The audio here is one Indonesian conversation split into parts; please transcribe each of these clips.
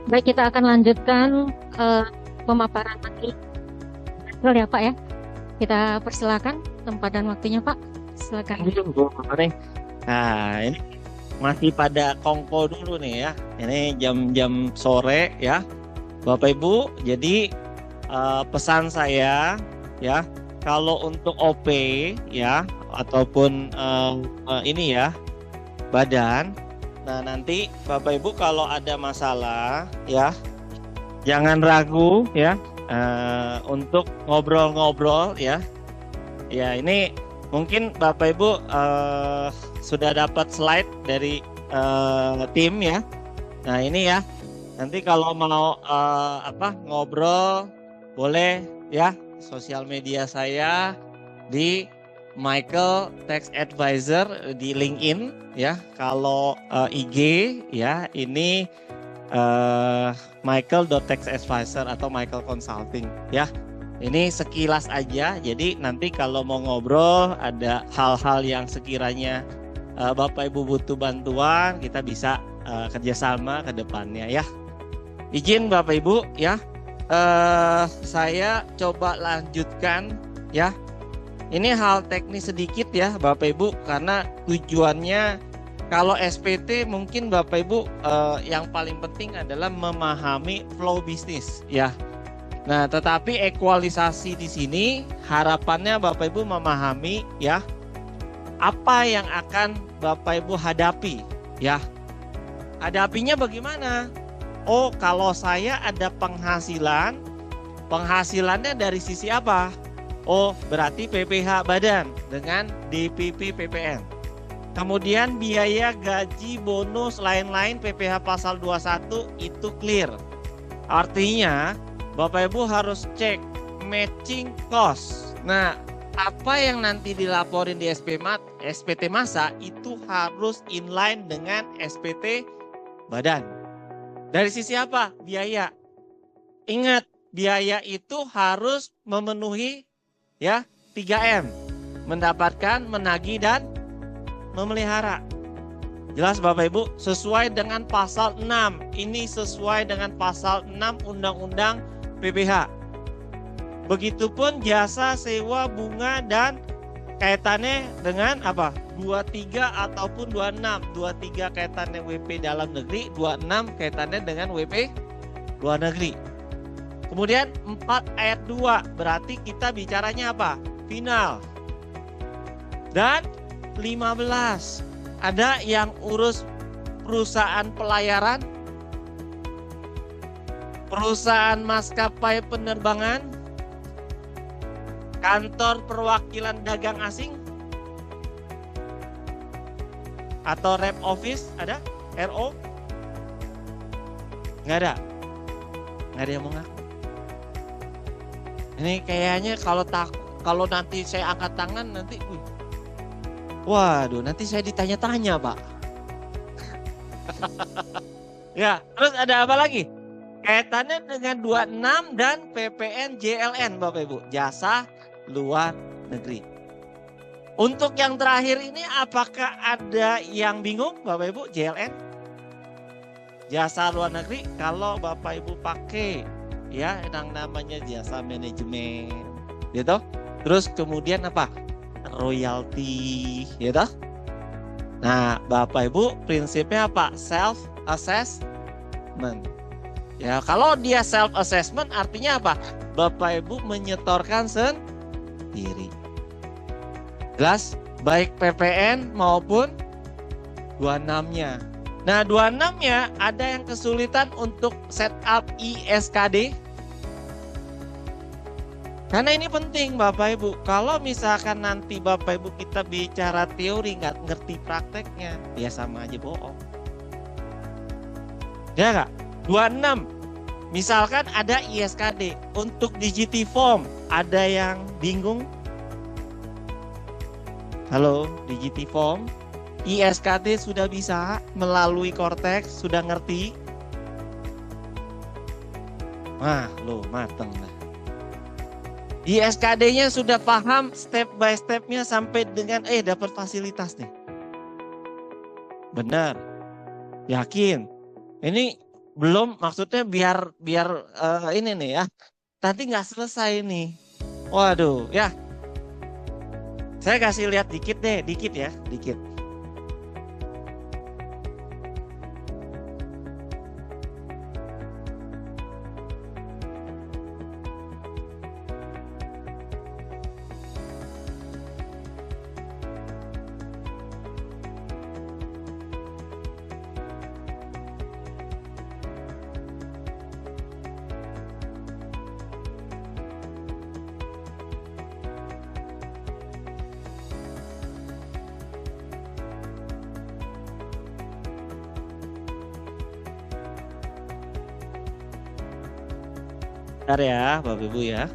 Baik, kita akan lanjutkan pemaparan materi. Betul ya Pak ya? Kita persilakan tempat dan waktunya Pak. Silakan. Boleh. Nah, ini masih pada kongko dulu nih ya. Ini jam-jam sore ya, Bapak Ibu. Jadi pesan saya ya, kalau untuk OP ya ataupun ini ya badan. Nah, nanti Bapak Ibu kalau ada masalah ya, jangan ragu ya untuk ngobrol-ngobrol ya. Ya, ini mungkin Bapak Ibu sudah dapat slide dari tim ya. Nah, ini ya. Nanti kalau mau ngobrol boleh ya, sosial media saya di Michael Tax Advisor di LinkedIn ya. Kalau IG ya, ini Michael.taxadvisor atau Michael Consulting ya. Ini sekilas aja, jadi nanti kalau mau ngobrol ada hal-hal yang sekiranya Bapak Ibu butuh bantuan, kita bisa kerjasama ke depannya ya. Izin Bapak Ibu ya, saya coba lanjutkan ya. Ini hal teknis sedikit ya Bapak Ibu, karena tujuannya kalau SPT mungkin Bapak Ibu yang paling penting adalah memahami flow bisnis ya. Nah, tetapi ekualisasi di sini harapannya Bapak Ibu memahami ya apa yang akan Bapak Ibu hadapi ya. Hadapinya bagaimana? Oh, kalau saya ada penghasilan, penghasilannya dari sisi apa? Oh, berarti PPh badan dengan DPP PPN. Kemudian biaya gaji, bonus, lain-lain PPh pasal 21 itu clear. Artinya Bapak Ibu harus cek matching cost. Nah, apa yang nanti dilaporin di SPT masa itu harus inline dengan SPT badan. Dari sisi apa? Biaya. Ingat, biaya itu harus memenuhi ya 3M. Mendapatkan, menagih, dan memelihara. Jelas Bapak Ibu, sesuai dengan pasal 6. Ini sesuai dengan pasal 6 Undang-Undang PPh. Begitupun jasa sewa bunga dan kaitannya dengan apa? 23 ataupun 26. 23 kaitannya WP dalam negeri, 26 kaitannya dengan WP luar negeri. Kemudian 4 ayat 2, berarti kita bicaranya apa? Final. Dan 15, ada yang urus perusahaan pelayaran, perusahaan maskapai penerbangan, kantor perwakilan dagang asing, atau rep office, ada? RO? Nggak ada? Nggak ada yang mau ngaku. Ini kayaknya kalau nanti saya angkat tangan nanti, waduh, nanti saya ditanya-tanya Pak. Ya, terus ada apa lagi? Kaitannya dengan 26 dan PPN JLN Bapak Ibu, jasa luar negeri. Untuk yang terakhir ini apakah ada yang bingung Bapak Ibu JLN? Jasa luar negeri kalau Bapak Ibu pakai ya yang namanya jasa manajemen gitu. Terus kemudian apa? Royalti gitu. Nah, Bapak Ibu prinsipnya apa? Self assessment. Ya, kalau dia self assessment artinya apa? Bapak Ibu menyetorkan sendiri. Jelas, baik PPN maupun 26-nya. Nah, 26-nya ada yang kesulitan untuk setup ISKD. Karena ini penting Bapak Ibu. Kalau misalkan nanti Bapak Ibu kita bicara teori nggak ngerti prakteknya, ya sama aja bohong. Ya nggak? 26. Misalkan ada ISKD. Untuk Digitiform, ada yang bingung? Halo, Digitiform. ISKD sudah bisa melalui Cortex, sudah ngerti? Wah, lo mateng lah. ISKD-nya sudah paham step by step-nya sampai dengan dapat fasilitas nih. Benar. Yakin. Ini Belum, maksudnya biar ini nih ya. Nanti nggak selesai nih. Waduh, ya. Saya kasih lihat dikit deh, dikit ya, dikit. Bentar ya, Bapak Ibu ya.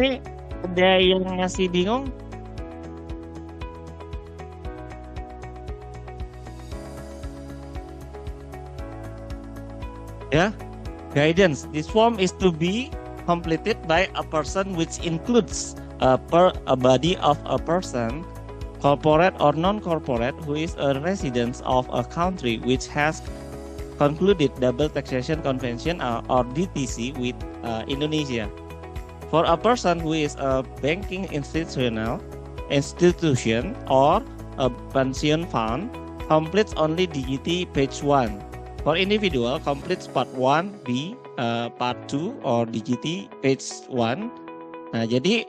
Ini ada yang masih bingung? Ya, guidance. This form is to be completed by a person which includes a body of a person, corporate or non-corporate, who is a resident of a country which has concluded double taxation convention or DTC with Indonesia. For a person who is a banking institution or a pension fund, completes only DGT page 1. For individual, completes part 1B, part 2 or DGT page 1. Nah, jadi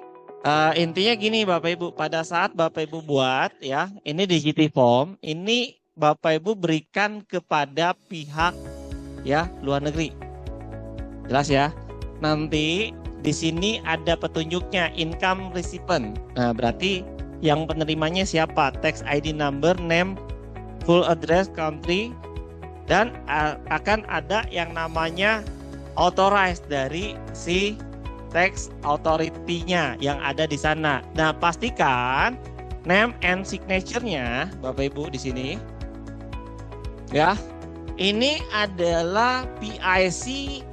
intinya gini Bapak Ibu, pada saat Bapak Ibu buat ya, ini DGT form, ini Bapak Ibu berikan kepada pihak ya luar negeri. Jelas ya? Nanti di sini ada petunjuknya income recipient. Nah, berarti yang penerimanya siapa? Tax ID number, name, full address, country, dan akan ada yang namanya authorized dari si tax authority-nya yang ada di sana. Nah, pastikan name and signature-nya Bapak Ibu di sini. Ya. Ini adalah PIC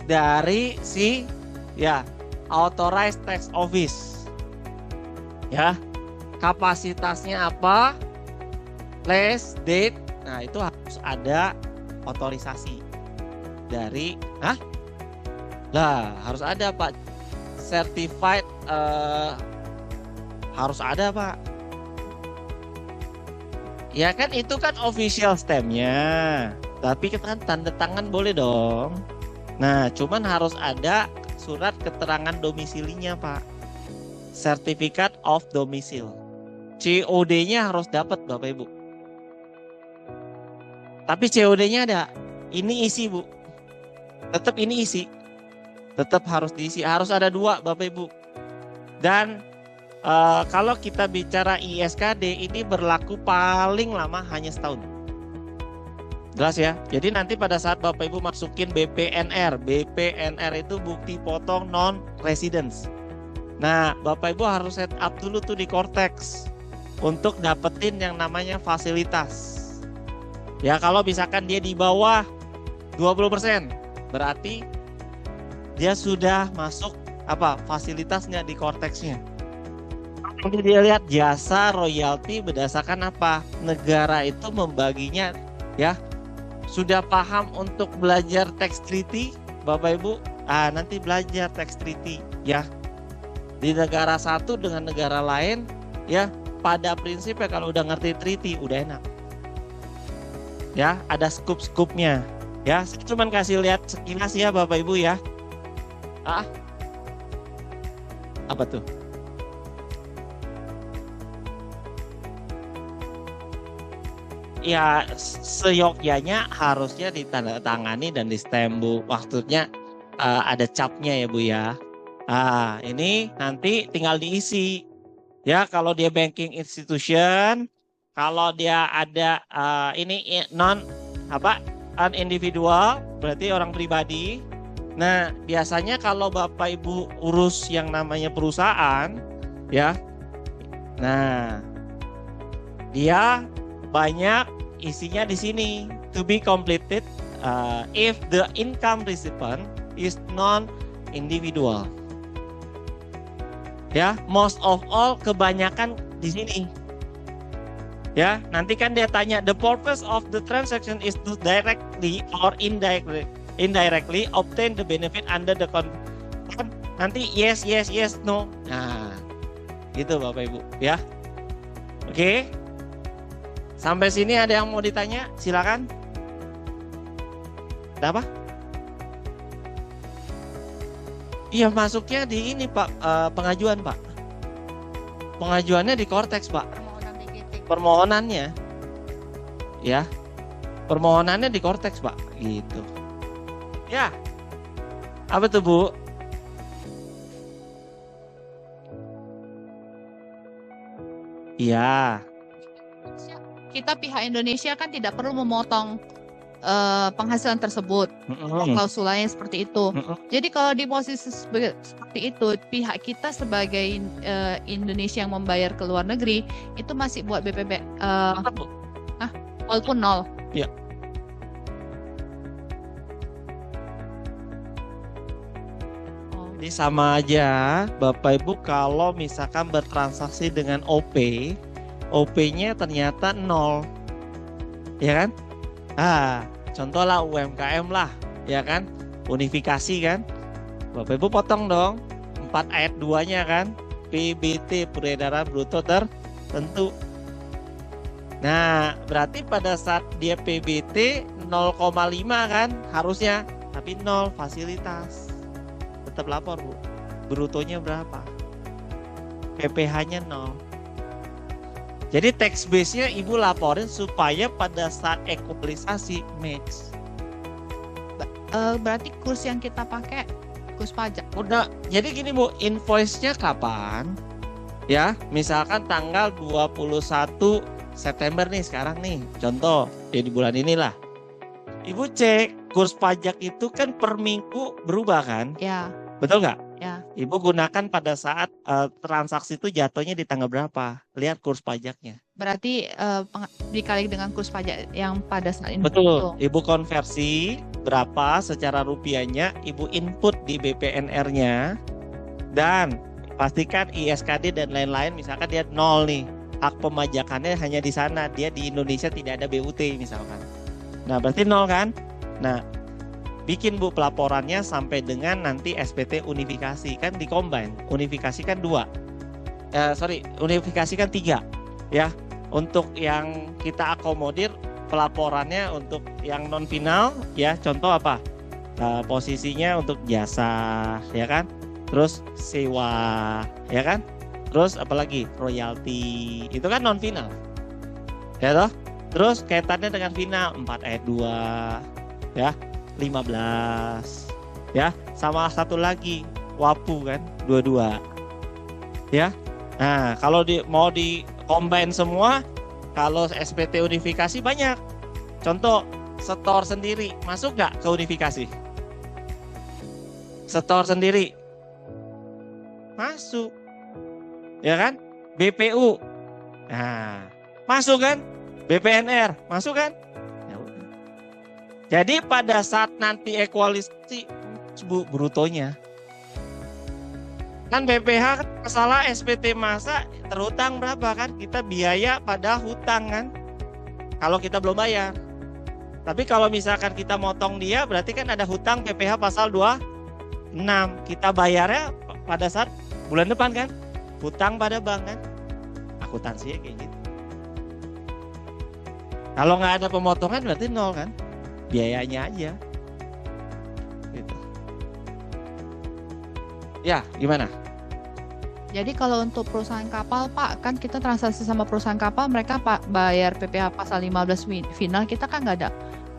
dari si ya Authorized Tax Office. Ya. Kapasitasnya apa? Place, date. Nah, itu harus ada otorisasi dari harus ada Pak. Certified harus ada Pak. Ya kan itu kan official stamp-nya. Tapi kan tanda tangan boleh dong. Nah, cuman harus ada surat keterangan domisilinya Pak. Certificate of Domicile. COD-nya harus dapat Bapak Ibu. Tapi COD-nya ada. Ini isi Bu. Tetap ini isi. Tetap harus diisi. Harus ada 2 Bapak Ibu. Dan kalau kita bicara ISKD ini berlaku paling lama hanya setahun. Jelas ya. Jadi nanti pada saat Bapak Ibu masukin BPNR. BPNR itu bukti potong non residence. Nah, Bapak Ibu harus set up dulu tuh di Cortex untuk dapetin yang namanya fasilitas. Ya, kalau misalkan dia di bawah 20%, berarti dia sudah masuk fasilitasnya di Cortex-nya. Nanti dia lihat jasa royalti berdasarkan apa? Negara itu membaginya ya. Sudah paham untuk belajar tax treaty, Bapak Ibu? Nanti belajar tax treaty ya. Di negara satu dengan negara lain ya, pada prinsipnya kalau udah ngerti treaty udah enak. Ya, ada scoop-scoopnya. Ya, saya cuma kasih lihat sekilas ya Bapak Ibu ya. Ah, apa tuh? Ya, seyogyanya harusnya ditandatangani dan distem Bu. Maksudnya ada capnya ya Bu ya. Ini nanti tinggal diisi. Ya, kalau dia banking institution, kalau dia ada ini non individual, berarti orang pribadi. Nah, biasanya kalau Bapak Ibu urus yang namanya perusahaan, ya. Nah, dia banyak isinya di sini. To be completed if the income recipient is non-individual. Ya, most of all kebanyakan di sini. Ya, nanti kan dia tanya the purpose of the transaction is to directly or indirectly obtain the benefit under the contract. Nanti yes, no. Nah, gitu Bapak Ibu ya. Oke. Sampai sini ada yang mau ditanya? Silakan. Ada apa? Iya, masuknya di ini Pak, pengajuan Pak. Pengajuannya di Cortex Pak. Permohonannya, ya, permohonannya di Cortex Pak, gitu. Ya, apa tuh Bu? Iya. Kita pihak Indonesia kan tidak perlu memotong penghasilan tersebut. Klausulanya seperti itu. Jadi kalau di posisi seperti itu, pihak kita sebagai Indonesia yang membayar ke luar negeri itu masih buat BPB walaupun nol. Ya. Ini sama aja Bapak Ibu kalau misalkan bertransaksi dengan OP-nya ternyata 0. Ya kan? Contoh lah UMKM lah, ya kan? Unifikasi kan? Bapak Ibu potong dong 4 ayat 2-nya kan? PBT peredaran bruto tertentu. Nah, berarti pada saat dia PBT 0,5 kan harusnya, tapi 0 fasilitas. Tetap lapor Bu. Brutonya berapa? PPh-nya 0. Jadi tax base-nya Ibu laporin supaya pada saat ekualisasi match. Berarti kurs yang kita pakai kurs pajak. Udah, jadi gini Bu, invoice-nya kapan? Ya, misalkan tanggal 21 September nih sekarang nih. Contoh, ya di bulan inilah. Ibu cek kurs pajak itu kan per minggu berubah kan? Ya. Betul nggak? Ya. Ibu gunakan pada saat transaksi itu jatuhnya di tanggal berapa? Lihat kurs pajaknya. Berarti dikali dengan kurs pajak yang pada saat ini. Betul. Ibu konversi berapa secara rupiahnya, Ibu input di BPNR-nya, dan pastikan ISKD dan lain-lain, misalkan dia 0 nih. Hak pemajakannya hanya di sana, dia di Indonesia tidak ada BUT misalkan. Nah, berarti 0 kan? Nah, bikin Bu pelaporannya sampai dengan nanti SPT unifikasi, kan di-combine. Unifikasi kan 2. Unifikasi kan 3. Ya, untuk yang kita akomodir pelaporannya untuk yang non final ya, contoh apa? Posisinya untuk jasa, ya kan? Terus sewa, ya kan? Terus apalagi royalti, itu kan non final. Ya toh? Terus kaitannya dengan final 4 ayat 2, ya. 15, ya, sama satu lagi WAPU kan 22, ya. Nah, kalau mau di combine semua, kalau SPT unifikasi banyak. Contoh setor sendiri masuk nggak ke unifikasi? Setor sendiri masuk, ya kan? BPU, nah masuk kan? BPNR masuk kan? Jadi pada saat nanti ekualisasi Bu brutonya. Kan BPH masalah SPT masa terhutang berapa kan? Kita biaya pada hutang kan? Kalau kita belum bayar. Tapi kalau misalkan kita motong dia berarti kan ada hutang PPH pasal 26. Kita bayarnya pada saat bulan depan kan? Hutang pada bank kan? Akuntansinya kayak gitu. Kalau nggak ada pemotongan berarti nol kan? Biayanya aja. Gitu. Ya, gimana? Jadi kalau untuk perusahaan kapal Pak, kan kita transaksi sama perusahaan kapal, mereka bayar PPh pasal 15 final, kita kan nggak ada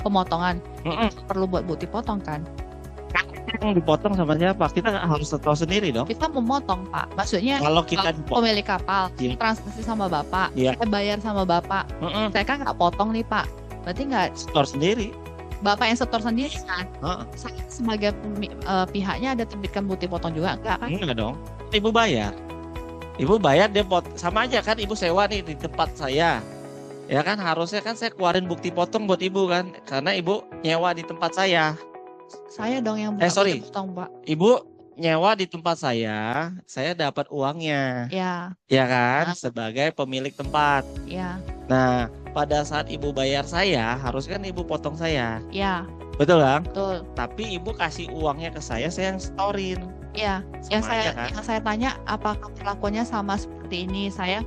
pemotongan. Perlu buat bukti potong kan? Yang dipotong sama siapa? Kita harus setor sendiri dong. Kita memotong Pak. Maksudnya Kalau kita pemilik kapal, Iya. transaksi sama Bapak, Iya. saya bayar sama Bapak. Saya kan nggak potong nih Pak. Berarti nggak, setor sendiri. Bapak yang setor sendiri kan? Heeh. Saya sebagai pihaknya ada terbitkan bukti potong juga enggak kan? Enggak dong. Ibu bayar. Ibu bayar dia sama aja kan, ibu sewa nih di tempat saya. Ya kan harusnya kan saya keluarin bukti potong buat ibu kan, karena ibu nyewa di tempat saya. Saya dong yang sorry. bukti potong Pak. Ibu nyewa di tempat saya dapat uangnya. Ya, Ya kan, sebagai pemilik tempat. ya, Nah, pada saat ibu bayar saya, harus kan ibu potong saya. ya, Betul Bang? betul. Tapi ibu kasih uangnya ke saya yang setorin. Ya, Sama aja kan? yang saya tanya apakah perlakuannya sama seperti ini? Saya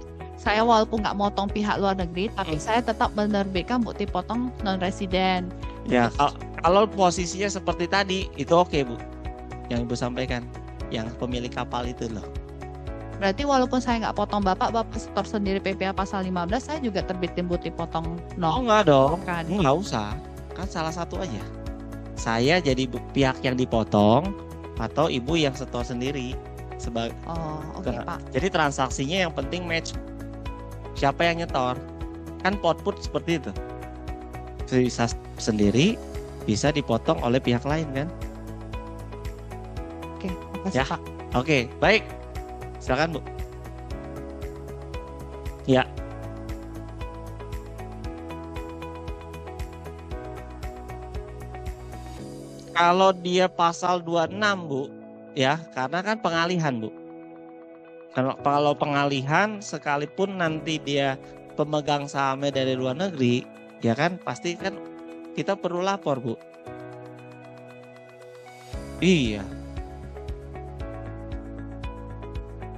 walaupun nggak motong pihak luar negeri, tapi saya tetap menerbitkan bukti potong non residen. Ya, kalau posisinya seperti tadi, itu oke Bu. Yang ibu sampaikan, yang pemilik kapal itu loh. Berarti walaupun saya nggak potong Bapak setor sendiri PPh pasal 15, saya juga terbitin bukti potong Oh non. enggak dong, Kan? enggak usah. Kan salah satu aja. Saya jadi pihak yang dipotong atau ibu yang setor sendiri sebagai. Oh, oke Pak. Jadi transaksinya yang penting match. Siapa yang nyetor? Kan output seperti itu. Bisa sendiri, bisa dipotong oleh pihak lain kan? Oke, makasih Ya. Pak. Oke, baik. Silakan Bu. Ya. Kalau dia pasal 26 Bu, ya, karena kan pengalihan Bu. Kalau pengalihan sekalipun nanti dia pemegang sahamnya dari luar negeri, ya kan pasti kan kita perlu lapor Bu. Iya.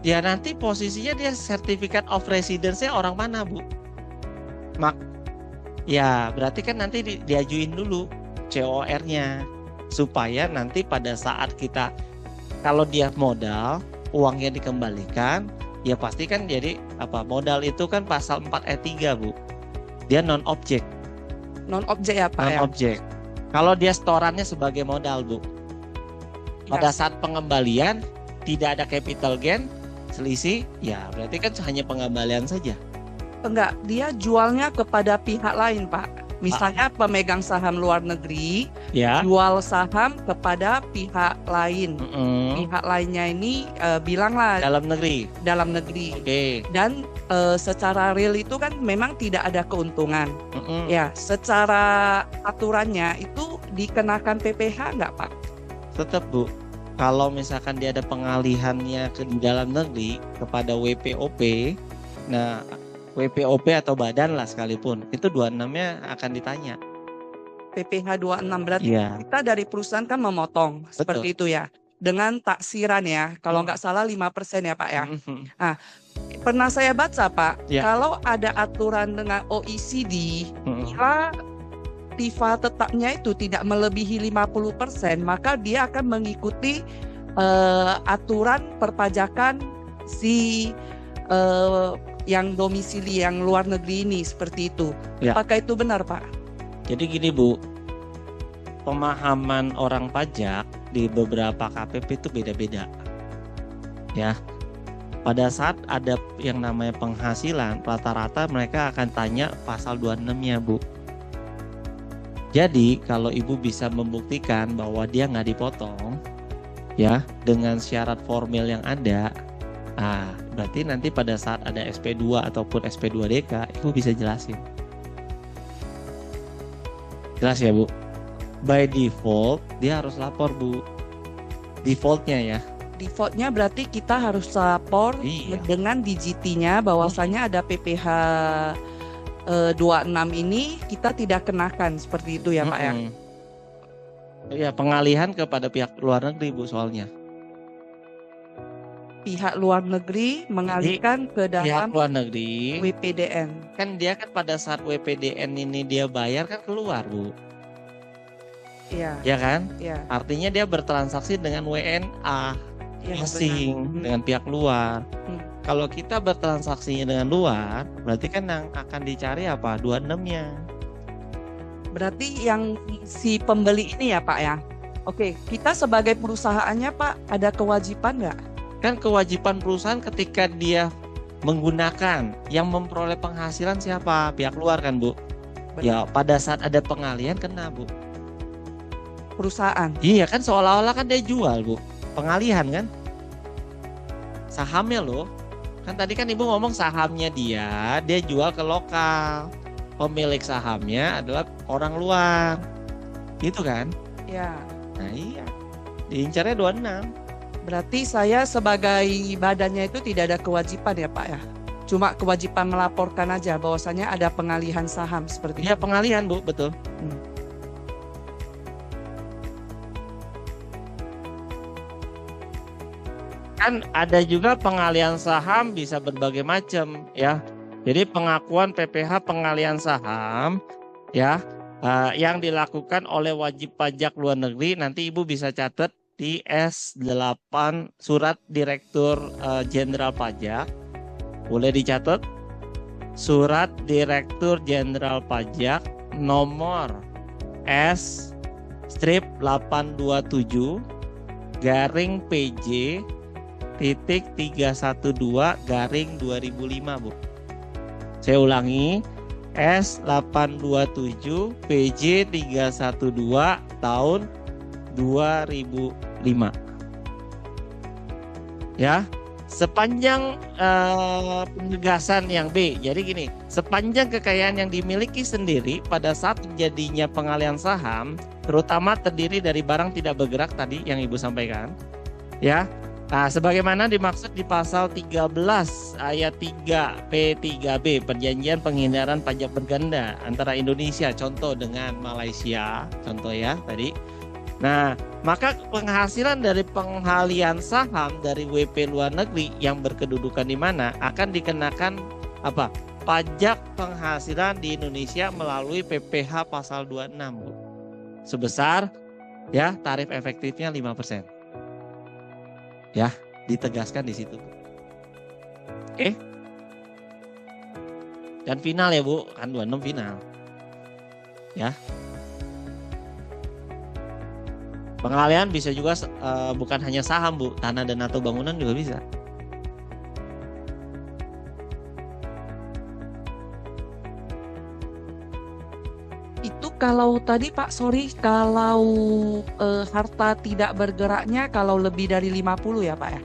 Ya nanti posisinya dia sertifikat of residence-nya orang mana Bu? Ya berarti kan nanti diajuin dulu COR-nya. Supaya nanti pada saat kita, kalau dia modal, uangnya dikembalikan, ya pasti kan jadi modal itu kan pasal 4 ayat 3 Bu. Dia non-objek. Non-objek ya Pak ya? Non-objek. Kalau dia setorannya sebagai modal Bu. Pada saat pengembalian tidak ada capital gain, selisih, ya berarti kan hanya pengembalian saja. Enggak, dia jualnya kepada pihak lain Pak. Misalnya pemegang saham luar negeri Ya. jual saham kepada pihak lain. Pihak lainnya ini bilanglah Dalam negeri. dalam negeri. Oke. Dan secara real itu kan memang tidak ada keuntungan. Ya, secara aturannya itu dikenakan PPh enggak Pak? Tetap Bu. Kalau misalkan dia ada pengalihannya di dalam negeri kepada WPOP, nah WPOP atau badan lah sekalipun, itu 26-nya akan ditanya. PPh 26 berarti Iya. kita dari perusahaan kan memotong seperti itu ya. Dengan taksiran ya, kalau nggak salah 5% ya Pak ya. Pernah saya baca Pak, Ya. kalau ada aturan dengan OECD, bila TIFA tetapnya itu tidak melebihi 50%, maka dia akan mengikuti aturan perpajakan si yang domisili yang luar negeri ini seperti itu. Ya. Apakah itu benar Pak? Jadi gini Bu, pemahaman orang pajak di beberapa KPP itu beda-beda. Ya. Pada saat ada yang namanya penghasilan, rata-rata mereka akan tanya pasal 26-nya Bu. Jadi kalau Ibu bisa membuktikan bahwa dia nggak dipotong, ya dengan syarat formil yang ada, berarti nanti pada saat ada SP2 ataupun SP2DK, Ibu bisa jelasin. Jelas ya Bu? By default, dia harus lapor Bu. Defaultnya ya. Defaultnya berarti kita harus lapor Iya. dengan DGT-nya bahwasanya ada PPh 26 ini kita tidak kenakan seperti itu ya Pak ya. Ya pengalihan kepada pihak luar negeri Bu soalnya. pihak luar negeri mengalihkan ke Pihak dalam luar negeri WPDN. kan dia kan pada saat WPDN ini dia bayar kan keluar, Bu. Iya, Ya kan? iya, Artinya dia bertransaksi dengan WNA iya, asing, benar. dengan pihak luar. Hmm. Kalau kita bertransaksinya dengan luar, berarti kan yang akan dicari apa? 26-nya. Berarti yang si pembeli ini ya Pak ya. Oke, kita sebagai perusahaannya Pak ada kewajiban nggak? Kan kewajiban perusahaan ketika dia menggunakan, yang memperoleh penghasilan siapa? Pihak luar kan, Bu? Ya, pada saat ada pengalihan kena, Bu. Perusahaan. Iya kan, seolah-olah kan dia jual, Bu. Pengalihan kan? Sahamnya loh. Kan tadi kan Ibu ngomong sahamnya dia jual ke lokal. Pemilik sahamnya adalah orang luar. Gitu kan? Ya. Nah iya. Diincarnya 26. Berarti saya sebagai badannya itu tidak ada kewajiban ya Pak ya. Cuma kewajiban melaporkan aja bahwasanya ada pengalihan saham seperti Iya itu. pengalihan, Bu, betul. Kan ada juga pengalihan saham bisa berbagai macam ya. Jadi pengakuan PPh pengalihan saham ya yang dilakukan oleh wajib pajak luar negeri, nanti Ibu bisa catat di S8 Surat Direktur Jenderal Pajak. Boleh dicatat. Surat Direktur Jenderal Pajak nomor S-827 garing PJ titik 312 garing 2005, Bu. Saya ulangi, S827 PJ 312 tahun 2005. Ya, sepanjang penegasan yang B. Jadi gini, sepanjang kekayaan yang dimiliki sendiri pada saat terjadinya pengalihan saham, terutama terdiri dari barang tidak bergerak tadi yang Ibu sampaikan, ya. Nah, sebagaimana dimaksud di pasal 13 ayat 3 P3B Perjanjian Penghindaran Pajak Berganda antara Indonesia contoh dengan Malaysia, contoh ya tadi. Nah, maka penghasilan dari pengalihan saham dari WP luar negeri yang berkedudukan di mana akan dikenakan apa? Pajak penghasilan di Indonesia melalui PPh pasal 26, Bu. Sebesar ya tarif efektifnya 5%. Ya, ditegaskan di situ. Oke. Dan final ya, Bu, kan 26 final. Ya. Pengalihan bisa juga bukan hanya saham, Bu, tanah dan atau bangunan juga bisa. Itu kalau tadi Pak, sorry, kalau harta tidak bergeraknya kalau lebih dari 50 ya Pak ya?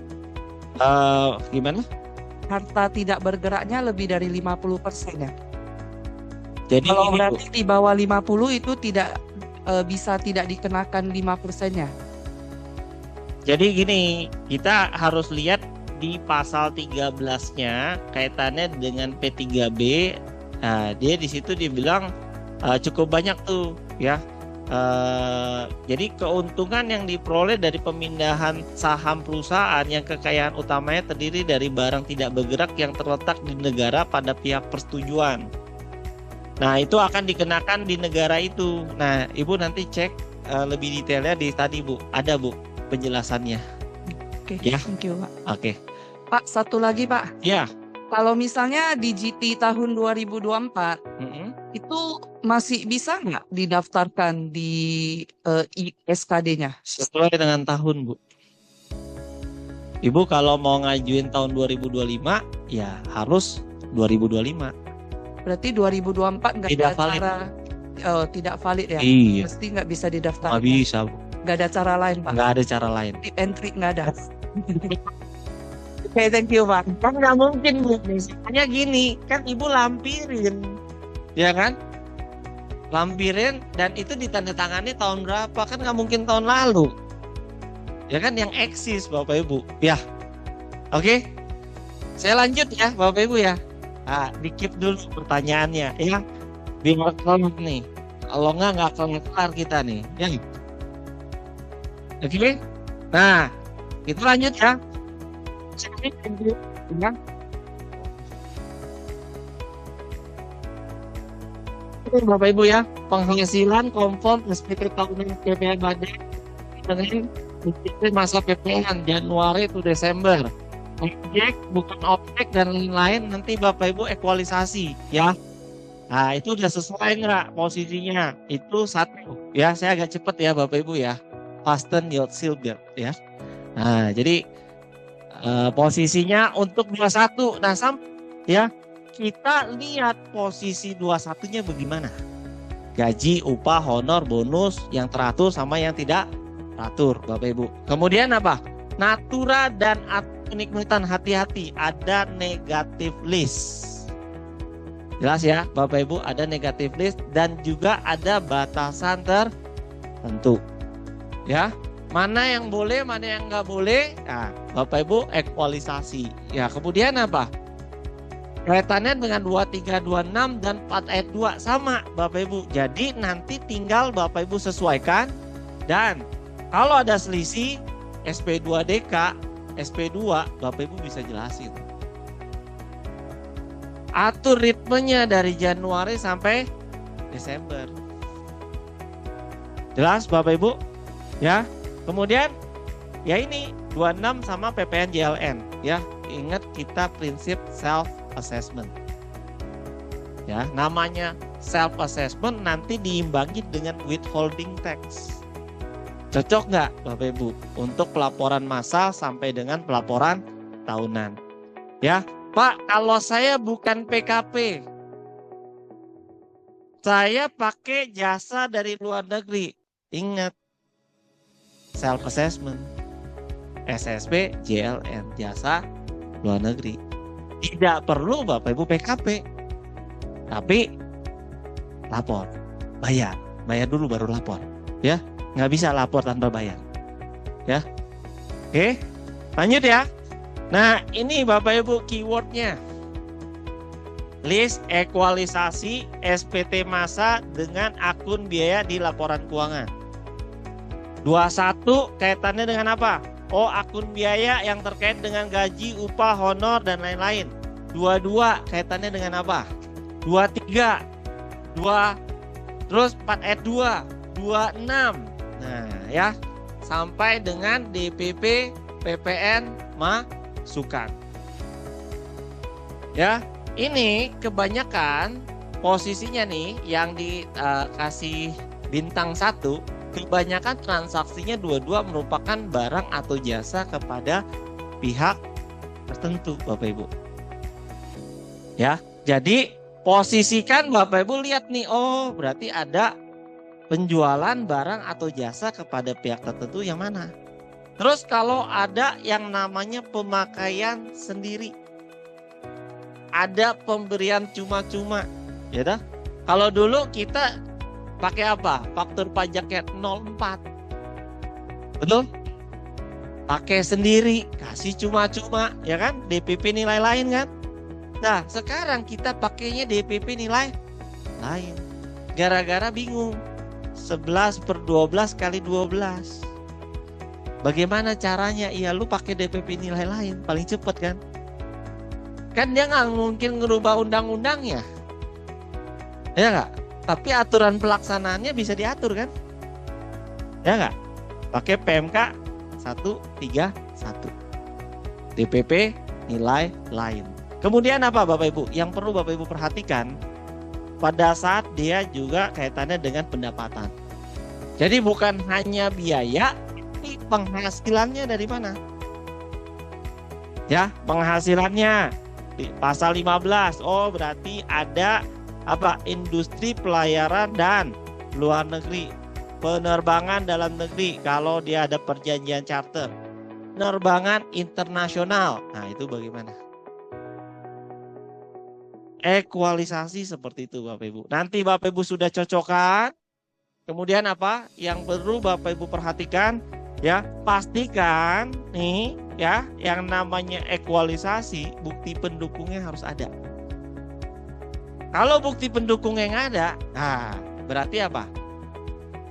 Gimana? Harta tidak bergeraknya lebih dari 50% ya? Jadi Kalau ini, Bu, berarti di bawah 50 itu tidak bisa tidak dikenakan 5%-nya. jadi gini, kita harus lihat di pasal 13-nya kaitannya dengan P3B. Nah, dia di situ dibilang cukup banyak tuh ya. Jadi keuntungan yang diperoleh dari pemindahan saham perusahaan yang kekayaan utamanya terdiri dari barang tidak bergerak yang terletak di negara pada pihak persetujuan. Nah, itu akan dikenakan di negara itu. Nah, Ibu nanti cek lebih detailnya di tadi, Bu. Ada, Bu, penjelasannya. Oke, Ya. thank you Pak. Oke. Pak, satu lagi Pak. Ya. Kalau misalnya di GT tahun 2024 itu masih bisa nggak didaftarkan di SKD-nya? Sesuai dengan tahun, Bu. Ibu kalau mau ngajuin tahun 2025, ya harus 2025. Berarti 2024 nggak Tidak ada valid. cara, tidak valid ya? Iya, Mesti nggak bisa didaftarkan. nggak bisa, Bu. Nggak ada cara lain Pak. Nggak ada cara lain. Tip and trick nggak ada. Oke, thank you Pak. Kan nggak mungkin, Bu. Misalnya gini, kan Ibu lampirin, ya kan? Lampirin dan itu ditandatangani tahun berapa? Kan nggak mungkin tahun lalu. Ya kan yang eksis, Bapak Ibu. Ya, oke. Saya lanjut ya, Bapak Ibu ya. Nah, di-keep dulu pertanyaannya, ya. Biar kelar nih. Kalau nggak kelar kita nih, ya. Oke. Nah, kita lanjut ya. Ya. Itu Bapak Ibu ya, penghasilan konform SPT tahunan PPN Badan dengan masa PPN Januari to Desember. Objek bukan objek dan lain-lain, nanti Bapak Ibu ekualisasi ya. Nah itu udah sesuai nggak posisinya? Itu satu ya, saya agak cepet ya Bapak Ibu ya. Fasten your seatbelt ya. Nah jadi posisinya untuk 21. Nah ya kita lihat posisi 21-nya bagaimana. Gaji, upah, honor, bonus yang teratur sama yang tidak teratur Bapak Ibu. Kemudian apa? Natura dan kenikmatan, hati-hati, ada negatif list. Jelas ya Bapak Ibu, ada negatif list dan juga ada batasan tertentu. Ya, mana yang boleh, mana yang nggak boleh. Nah, Bapak Ibu ekualisasi. Ya, kemudian apa? Kaitannya dengan 2326 dan 4 ayat 2 sama Bapak Ibu. Jadi nanti tinggal Bapak Ibu sesuaikan, dan kalau ada selisih SP2DK, SP2 Bapak Ibu bisa jelasin. Atur ritmenya dari Januari sampai Desember. Jelas Bapak Ibu? Ya. Kemudian ya ini 26 sama PPN JLN ya. Ingat kita prinsip self assessment. Ya, namanya self assessment nanti diimbangi dengan withholding tax. Cocok nggak Bapak Ibu untuk pelaporan massal sampai dengan pelaporan tahunan? Ya, Pak, kalau saya bukan PKP, saya pakai jasa dari luar negeri. Ingat, self assessment, SSB, JLN, jasa luar negeri. Tidak perlu Bapak Ibu PKP, tapi lapor, bayar dulu baru lapor, ya. Nggak bisa lapor tanpa bayar, ya. Oke, lanjut ya. Nah ini Bapak Ibu keywordnya, list ekualisasi SPT massa dengan akun biaya di laporan keuangan. 21 kaitannya dengan apa? Oh, akun biaya yang terkait dengan gaji, upah, honor dan lain-lain. 22 kaitannya dengan apa? 23 terus 4 ayat 2 26. Nah ya, sampai dengan DPP PPN masukan. Ya, ini kebanyakan posisinya nih yang dikasih bintang 1, kebanyakan transaksinya 22 merupakan barang atau jasa kepada pihak tertentu Bapak Ibu. Ya, jadi posisikan Bapak Ibu, lihat nih, oh berarti ada penjualan barang atau jasa kepada pihak tertentu yang mana. Terus kalau ada yang namanya pemakaian sendiri, ada pemberian cuma-cuma, ya dah. Kalau dulu kita pakai apa? Faktur pajaknya 04. Betul? Pakai sendiri, kasih cuma-cuma, ya kan? DPP nilai lain kan? Nah, sekarang kita pakainya DPP nilai lain. Gara-gara bingung. 11/12 kali 12. Bagaimana caranya? Iya, lu pakai DPP nilai lain, paling cepet kan? Kan dia nggak mungkin ngerubah undang-undangnya. Ya nggak? Tapi aturan pelaksanaannya bisa diatur kan? Ya nggak? Pakai PMK 131. DPP nilai lain. Kemudian apa Bapak Ibu? Yang perlu Bapak Ibu perhatikan, pada saat dia juga kaitannya dengan pendapatan. Jadi bukan hanya biaya, tapi penghasilannya dari mana? Ya, penghasilannya di pasal 15. Oh, berarti ada apa? Industri pelayaran dan luar negeri. Penerbangan dalam negeri kalau dia ada perjanjian charter. Penerbangan internasional. Nah, itu bagaimana? Ekualisasi seperti itu Bapak Ibu. Nanti Bapak Ibu sudah cocokkan. Kemudian apa yang perlu Bapak Ibu perhatikan? Ya, pastikan nih ya, yang namanya ekualisasi, bukti pendukungnya harus ada. Kalau bukti pendukungnya nggak ada, nah berarti apa?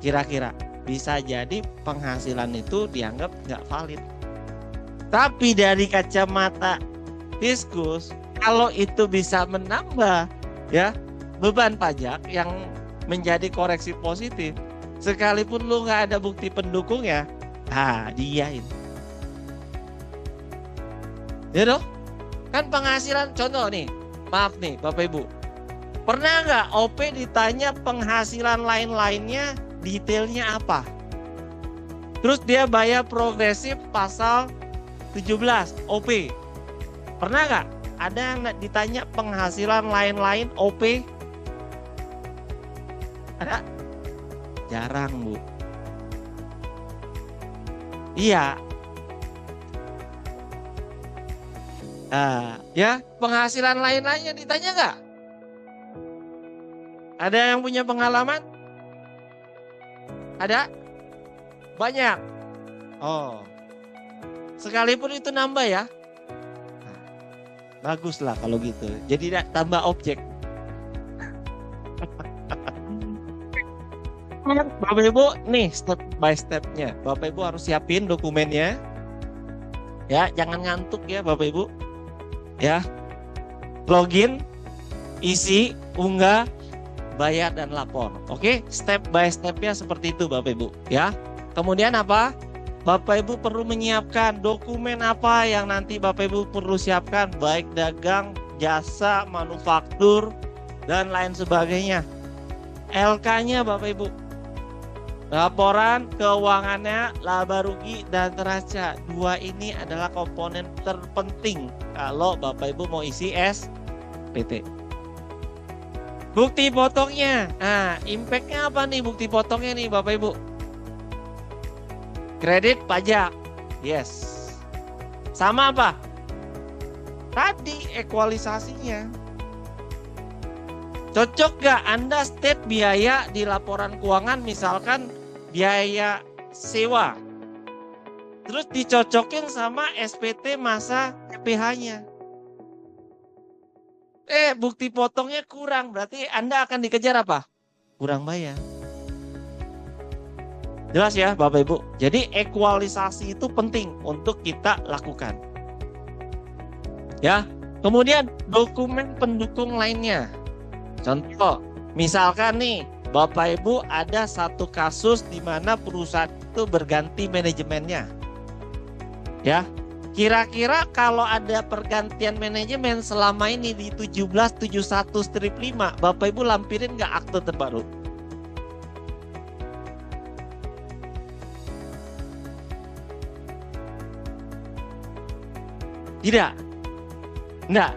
Kira-kira bisa jadi penghasilan itu dianggap nggak valid. Tapi dari kacamata Fiskus, kalau itu bisa menambah ya beban pajak yang menjadi koreksi positif, sekalipun lu nggak ada bukti pendukungnya, dia itu. Ya dong, kan penghasilan contoh nih, maaf nih Bapak Ibu, pernah nggak OP ditanya penghasilan lain-lainnya detailnya apa? Terus dia bayar progresif pasal 17 OP. Pernah nggak ada yang ditanya penghasilan lain-lain OP? Ada? Jarang, Bu. Iya. Ya, penghasilan lain-lainnya ditanya nggak? Ada yang punya pengalaman? Ada? Banyak. Oh. Sekalipun itu nambah ya. Baguslah kalau gitu. Jadi tambah objek. Bapak Ibu, nih step by stepnya. Bapak Ibu harus siapin dokumennya. Ya, jangan ngantuk ya Bapak Ibu. Ya, login, isi, unggah, bayar dan lapor. Oke, step by stepnya seperti itu Bapak Ibu. Ya, kemudian apa? Bapak Ibu perlu menyiapkan dokumen apa yang nanti Bapak Ibu perlu siapkan, baik dagang, jasa, manufaktur, dan lain sebagainya. LK-nya Bapak Ibu. Laporan keuangannya, laba rugi dan neraca. Dua ini adalah komponen terpenting kalau Bapak Ibu mau isi SPT. Bukti potongnya. Nah, impact-nya apa nih bukti potongnya nih Bapak Ibu? Kredit pajak. Yes. Sama apa? Tadi ekualisasinya. Cocok gak Anda state biaya di laporan keuangan, misalkan biaya sewa, terus dicocokin sama SPT masa PPh-nya. Bukti potongnya kurang, berarti Anda akan dikejar apa? Kurang bayar. Jelas ya Bapak Ibu? Jadi ekualisasi itu penting untuk kita lakukan. Ya, kemudian dokumen pendukung lainnya. Contoh, misalkan nih Bapak Ibu ada satu kasus di mana perusahaan itu berganti manajemennya. Ya, kira-kira kalau ada pergantian manajemen selama ini di 1771/5, Bapak Ibu lampirin nggak akte terbaru? Tidak. Enggak.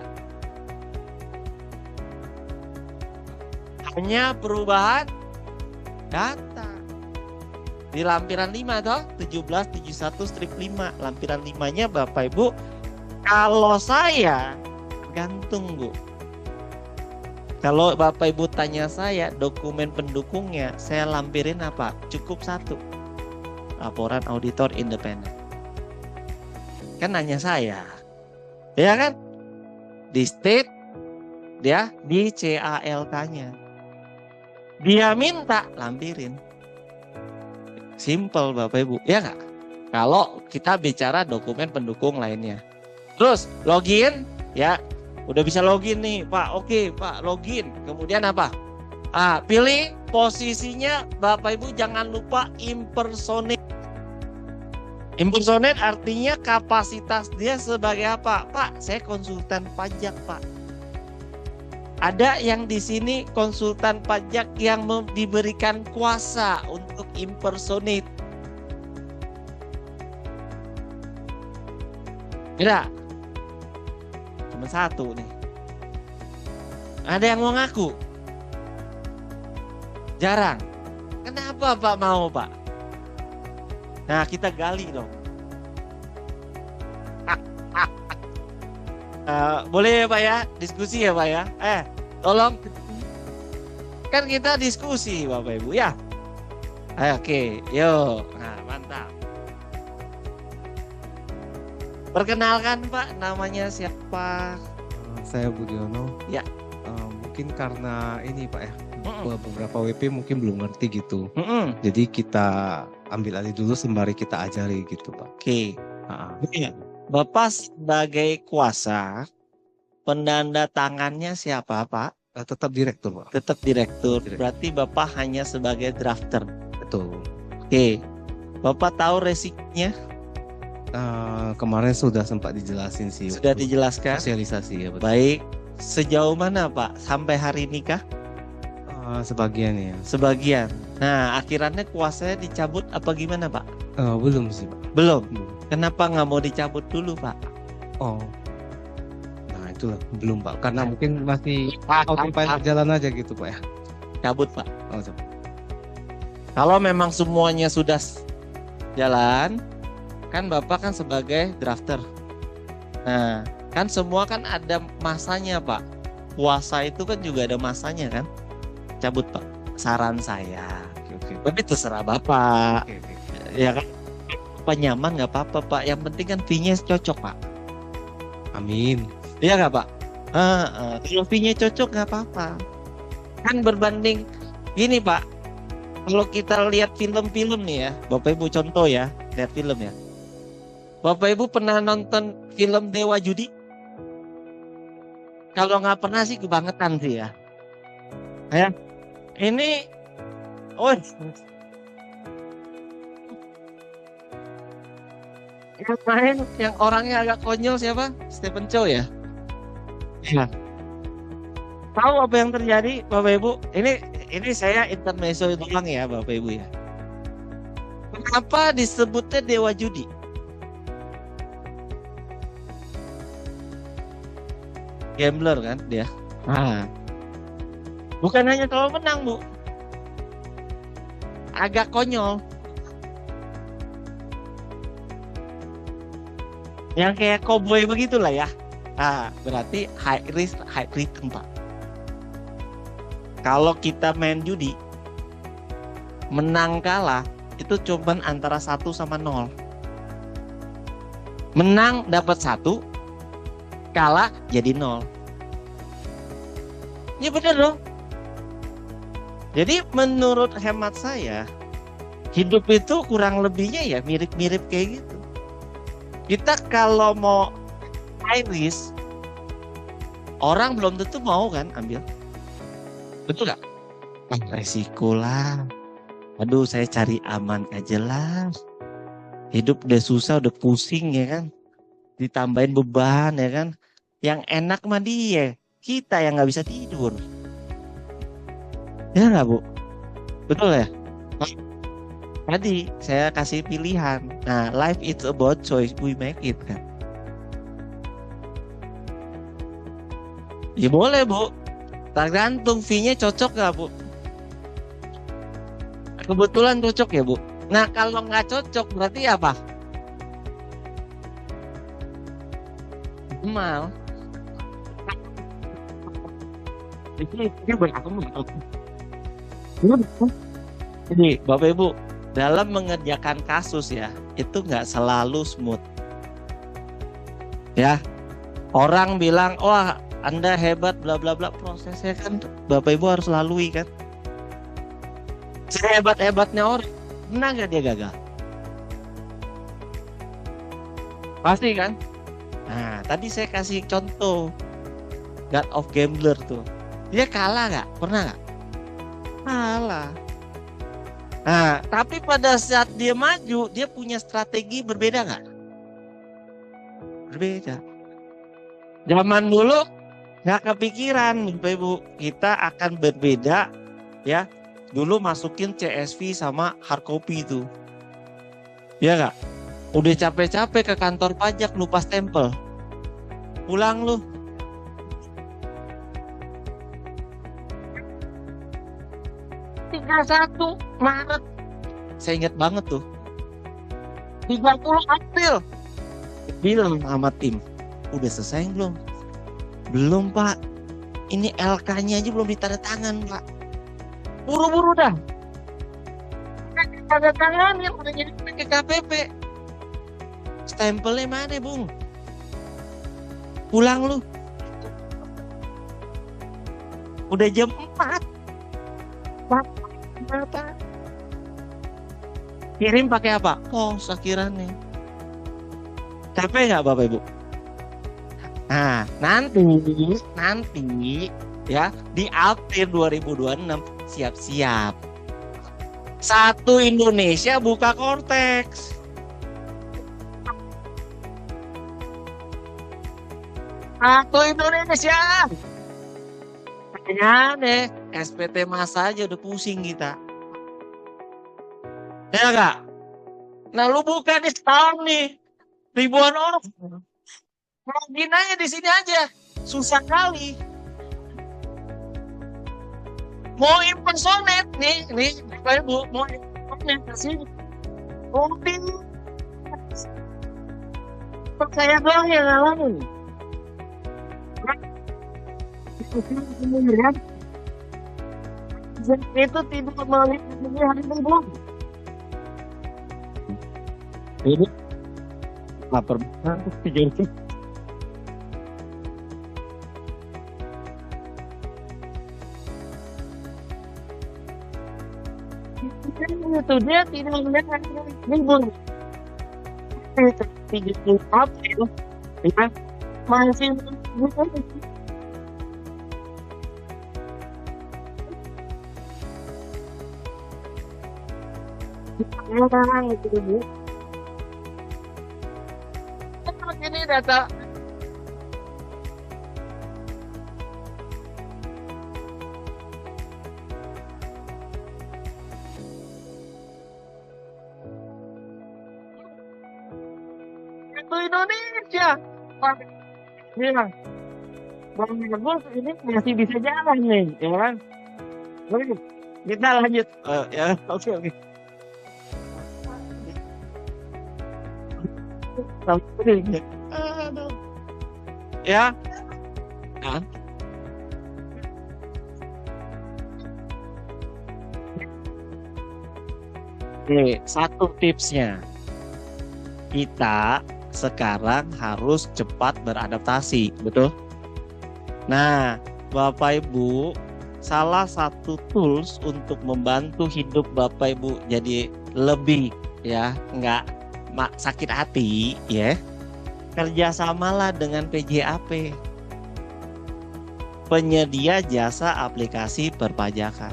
Hanya perubahan data. Di lampiran 5 toh, 1771/5. Lampiran 5-nya Bapak Ibu, kalau saya gantung Bu. Kalau Bapak Ibu tanya saya dokumen pendukungnya, saya lampirin apa? Cukup satu. Laporan auditor independen. Kan nanya saya. Ya kan? Di state, dia di CALK-nya. Dia minta, lampirin. Simple Bapak Ibu, ya nggak? Kalau kita bicara dokumen pendukung lainnya. Terus login, ya udah bisa login nih Pak. Oke Pak, login. Kemudian apa? Pilih posisinya Bapak Ibu, jangan lupa impersonate. Impersonate artinya kapasitas dia sebagai apa? Pak, saya konsultan pajak Pak. Ada yang di sini konsultan pajak yang diberikan kuasa untuk impersonate. Tidak. Cuma satu nih. Ada yang mau ngaku? Jarang. Kenapa Pak mau Pak? Nah kita gali dong. Boleh ya Pak ya? Diskusi ya Pak ya? Tolong. Kan kita diskusi Bapak Ibu ya. Oke, yuk. Nah mantap. Perkenalkan Pak, namanya siapa? Saya Budiono. Ya. Mungkin karena ini Pak ya, beberapa WP mungkin belum ngerti gitu. Jadi kita ambil alih dulu sembari kita ajari gitu Pak. Oke. Bapak sebagai kuasa, penanda tangannya siapa, Pak? Tetap direktur, Pak. Tetap direktur. Direktur. Berarti Bapak hanya sebagai drafter. Betul. Oke. Bapak tahu resikonya? Kemarin sudah sempat dijelasin sih. Sudah waktu dijelaskan? sosialisasi ya, betul. Baik. Sejauh mana, Pak? Sampai hari ini kah? Sebagian ya. Sebagian. Nah, akhirannya kuasanya dicabut apa gimana, Pak? Belum sih, Pak. Belum. Belum. Kenapa nggak mau dicabut dulu, Pak? Oh. Nah, itulah belum, Pak. Karena mungkin masih autopilot jalan aja gitu, Pak ya. Cabut, Pak. Oh, coba. Kalau memang semuanya sudah jalan, kan Bapak kan sebagai drafter. Nah, kan semua kan ada masanya, Pak. Puasa itu kan juga ada masanya kan? Cabut, Pak. Saran saya. Oke. Tapi terserah Bapak. Oke. Ya kan? Bapak nyaman nggak apa-apa, Pak. Yang penting kan fee-nya cocok, Pak. Amin. Iya nggak, Pak? Kalau fee-nya cocok nggak apa-apa. Kan berbanding gini, Pak. Kalau kita lihat film-film nih ya, Bapak Ibu contoh ya, lihat film ya. Bapak Ibu pernah nonton film Dewa Judi? Kalau nggak pernah sih kebangetan sih ya. Ya, ini, yang main, yang orangnya agak konyol siapa? Stephen Chow ya. Ya. Tahu apa yang terjadi, Bapak Ibu? Ini saya intermezzo doang ya, Bapak Ibu ya. Kenapa disebutnya Dewa Judi? Gambler kan dia. Nah, bukan hanya selalu menang, Bu. Agak konyol. Yang kayak cowboy begitulah ya. Nah, berarti high risk, high return, Pak. Kalau kita main judi, menang kalah itu cuman antara 1 sama 0. Menang dapat 1, kalah jadi 0. Ya benar dong. Jadi menurut hemat saya, hidup itu kurang lebihnya ya mirip-mirip kayak gitu. Kita kalau mau high risk, orang belum tentu mau kan ambil. Betul gak? Resiko lah. Aduh, saya cari aman aja lah. Hidup udah susah, udah pusing ya kan. Ditambahin beban ya kan. Yang enak mah dia. Kita yang gak bisa tidur. Ya gak, Bu? Betul ya? Tadi saya kasih pilihan. Nah, life is about choice, we make it kan. Ya boleh, Bu. Tergantung fee-nya cocok gak, Bu? Kebetulan cocok ya, Bu. Nah, kalau nggak cocok berarti apa? Mal. Jadi, Bapak Ibu, dalam mengerjakan kasus ya, itu nggak selalu smooth. Ya, orang bilang, wah Anda hebat, bla bla bla. Prosesnya kan Bapak Ibu harus lalui kan. Sehebat-hebatnya orang, pernah nggak dia gagal? Pasti kan? Nah, tadi saya kasih contoh God of Gambler tuh. Dia kalah nggak? Pernah nggak? Kalah. Nah, tapi pada saat dia maju, dia punya strategi berbeda nggak? Berbeda. Zaman dulu nggak kepikiran, Bapak Ibu, kita akan berbeda ya. Dulu masukin CSV sama hard copy itu. Ya nggak? Udah capek-capek ke kantor pajak lupa stempel. Pulang lu. (31 Maret). Saya ingat banget tuh. 30 April. Bilang sama tim, udah selesai belum? Belum, Pak. Ini LK-nya aja belum ditandatangan, Pak. Buru-buru dah. Tanda tangan yang udah jadi ke KPP. Stempelnya mana, Bung? Pulang lu. Udah jam 4. Pak. Kirim pakai apa? Pos akhirannya. Capek nggak Bapak Ibu? Nah, nanti ya di April 2026 siap-siap. Satu Indonesia buka Cortex. Satu Indonesia. Makanya deh, SPT masa aja udah pusing kita. Ya enggak? Nah lu buka nih setahun nih. Ribuan orang. Login aja di sini aja. Susah kali. Mau impersonate nih Bapak Ibu, mau impersonate ke sini. Login. Saya doang yang ngalamin. Itu tidak melindungi hari Ibu. Ini lapar banget jadi. Itu dia tidak melihat hari libur. Itu 30 April, ya masih orang itu Bu. Ini data itu Indonesia. Bilang, Bang Agus ini masih bisa jalan nih, ya kan? Oke, kita lanjut. Ya, oke. Ya. Nah. Oke, satu tipsnya. Kita sekarang harus cepat beradaptasi, betul? Nah, Bapak Ibu, salah satu tools untuk membantu hidup Bapak Ibu jadi lebih ya, nggak sakit hati ya, kerjasamalah dengan PJAP, penyedia jasa aplikasi perpajakan.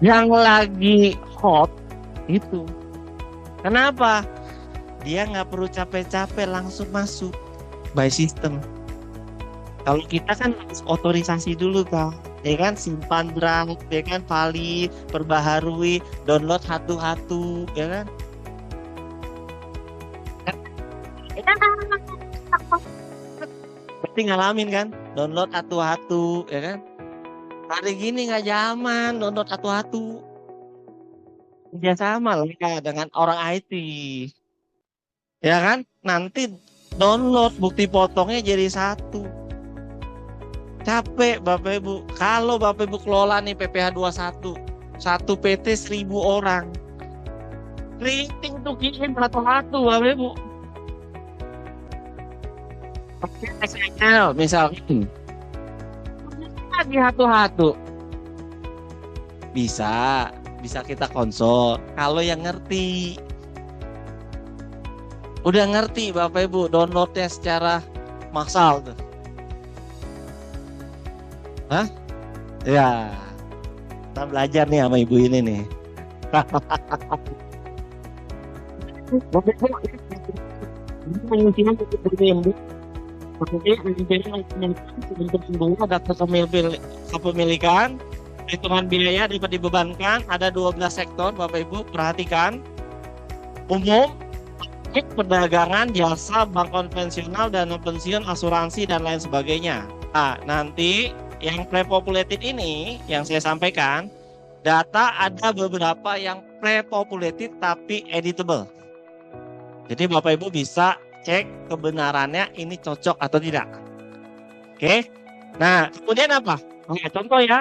Yang lagi hot itu, kenapa? Dia nggak perlu capek-capek, langsung masuk by system. Kalau kita kan harus otorisasi dulu kan, ya kan, simpan draft, ya kan, valid, perbaharui, download hatu-hatu, ya kan. Berarti ngalamin kan, download hatu-hatu, ya kan. Hari gini nggak zaman download hatu-hatu. Kerjasama lah dengan orang IT, ya kan. Nanti download bukti potongnya jadi satu. Capek Bapak Ibu. Kalau Bapak Ibu kelola nih PPH 21, satu PT 1000 orang, rating tuh kirim satu-satu Bapak Ibu. Oke, XML misalnya lagi hatu-hatu bisa kita konsol. Kalau yang ngerti, udah ngerti Bapak Ibu, downloadnya secara massal tuh. Hah? Ya, kita belajar nih sama ibu ini nih. Kepemilikan, hitungan biaya dapat dibebankan, ada 12 sektor Bapak Ibu, perhatikan. Umum, perdagangan, jasa, bank konvensional, dana pensiun, asuransi, dan lain sebagainya. Nah, nanti yang pre-populated ini yang saya sampaikan, data ada beberapa yang pre-populated tapi editable. Jadi Bapak Ibu bisa cek kebenarannya ini cocok atau tidak. Oke. Nah, kemudian apa? Oke, contoh ya.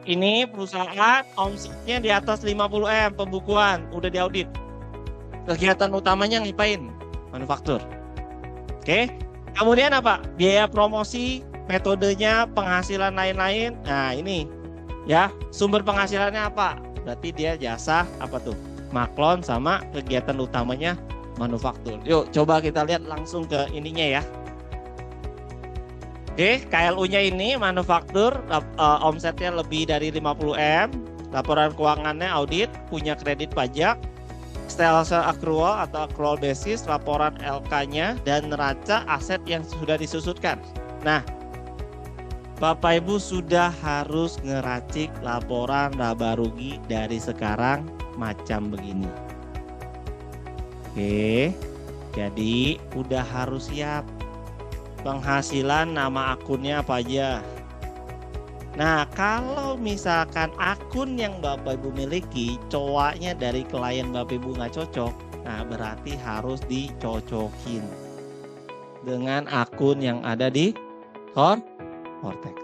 Ini perusahaan omsetnya di atas 50M, pembukuan udah diaudit. Kegiatan utamanya ngapain? Manufaktur. Oke. Kemudian apa? Biaya promosi, metodenya, penghasilan lain-lain. Nah, ini ya, sumber penghasilannya apa? Berarti dia jasa apa tuh? Maklon sama kegiatan utamanya manufaktur. Yuk coba kita lihat langsung ke ininya ya. Oke, KLU-nya ini manufaktur, omsetnya lebih dari 50M, laporan keuangannya audit, punya kredit pajak, sales accrual atau accrual basis, laporan LK-nya, dan neraca aset yang sudah disusutkan. Nah, Bapak Ibu sudah harus ngeracik laporan laba rugi dari sekarang macam begini. Oke, jadi udah harus siap. Penghasilan nama akunnya apa aja. Nah, kalau misalkan akun yang Bapak Ibu miliki cowoknya dari klien Bapak Ibu nggak cocok, nah berarti harus dicocokin dengan akun yang ada di Cortex.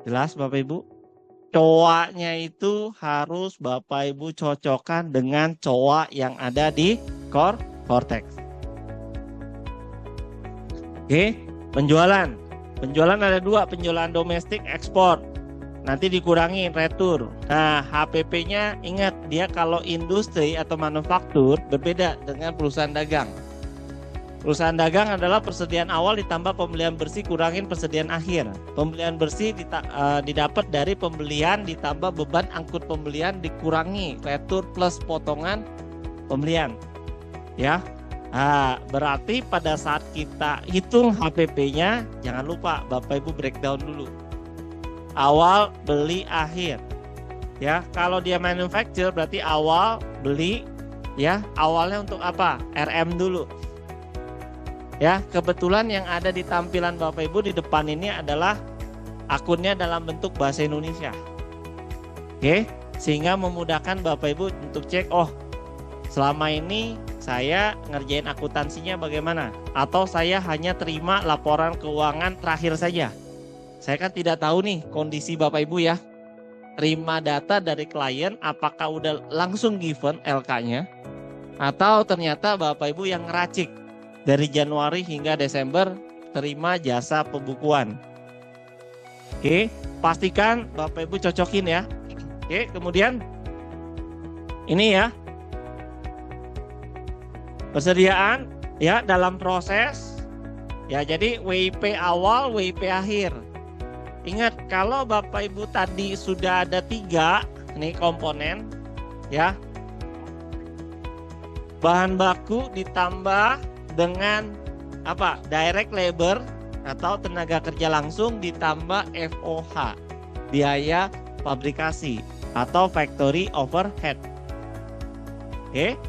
Jelas Bapak Ibu? Cowoknya itu harus Bapak Ibu cocokkan dengan cowok yang ada di Cortex. Oke, penjualan. Penjualan ada dua, penjualan domestik, ekspor. Nanti dikurangi retur. Nah, HPP-nya ingat dia kalau industri atau manufaktur berbeda dengan perusahaan dagang. Perusahaan dagang adalah persediaan awal ditambah pembelian bersih kurangin persediaan akhir. Pembelian bersih didapat dari pembelian ditambah beban angkut pembelian dikurangi retur plus potongan pembelian. Ya. Nah, berarti pada saat kita hitung HPP-nya, jangan lupa Bapak Ibu breakdown dulu. Awal, beli, akhir. Ya, kalau dia manufacture berarti awal, beli, ya, awalnya untuk apa? RM dulu. Ya, kebetulan yang ada di tampilan Bapak Ibu di depan ini adalah akunnya dalam bentuk bahasa Indonesia. Oke, sehingga memudahkan Bapak Ibu untuk cek, oh, selama ini saya ngerjain akuntansinya bagaimana? Atau saya hanya terima laporan keuangan terakhir saja. Saya kan tidak tahu nih kondisi Bapak Ibu ya. Terima data dari klien apakah udah langsung given LK-nya. Atau ternyata Bapak Ibu yang ngeracik. Dari Januari hingga Desember terima jasa pembukuan. Oke, pastikan Bapak Ibu cocokin ya. Oke, kemudian ini ya. Persediaan ya dalam proses ya, jadi WIP awal, WIP akhir. Ingat kalau Bapak Ibu tadi sudah ada 3 nih komponen ya, bahan baku ditambah dengan apa? Direct labor atau tenaga kerja langsung ditambah FOH, biaya fabrikasi atau factory overhead. Oke.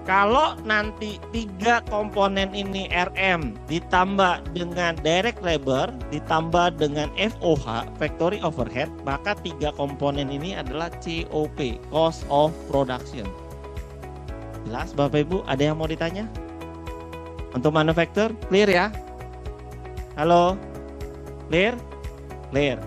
Kalau nanti 3 komponen ini RM ditambah dengan direct labor ditambah dengan FOH, factory overhead, maka 3 komponen ini adalah COP, cost of production. Jelas Bapak Ibu? Ada yang mau ditanya? Untuk manufacture, clear ya? Halo? Clear? Clear.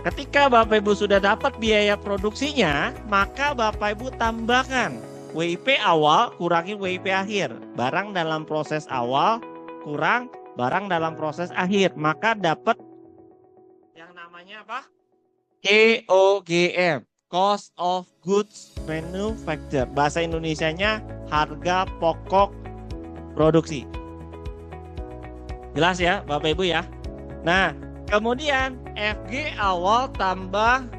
Ketika Bapak Ibu sudah dapat biaya produksinya, maka Bapak Ibu tambahkan WIP awal kurangi WIP akhir. Barang dalam proses awal kurang barang dalam proses akhir. Maka dapat yang namanya apa? COGM, Cost of Goods Manufacture. Bahasa Indonesianya harga pokok produksi. Jelas ya Bapak Ibu ya? Nah, kemudian FG awal tambah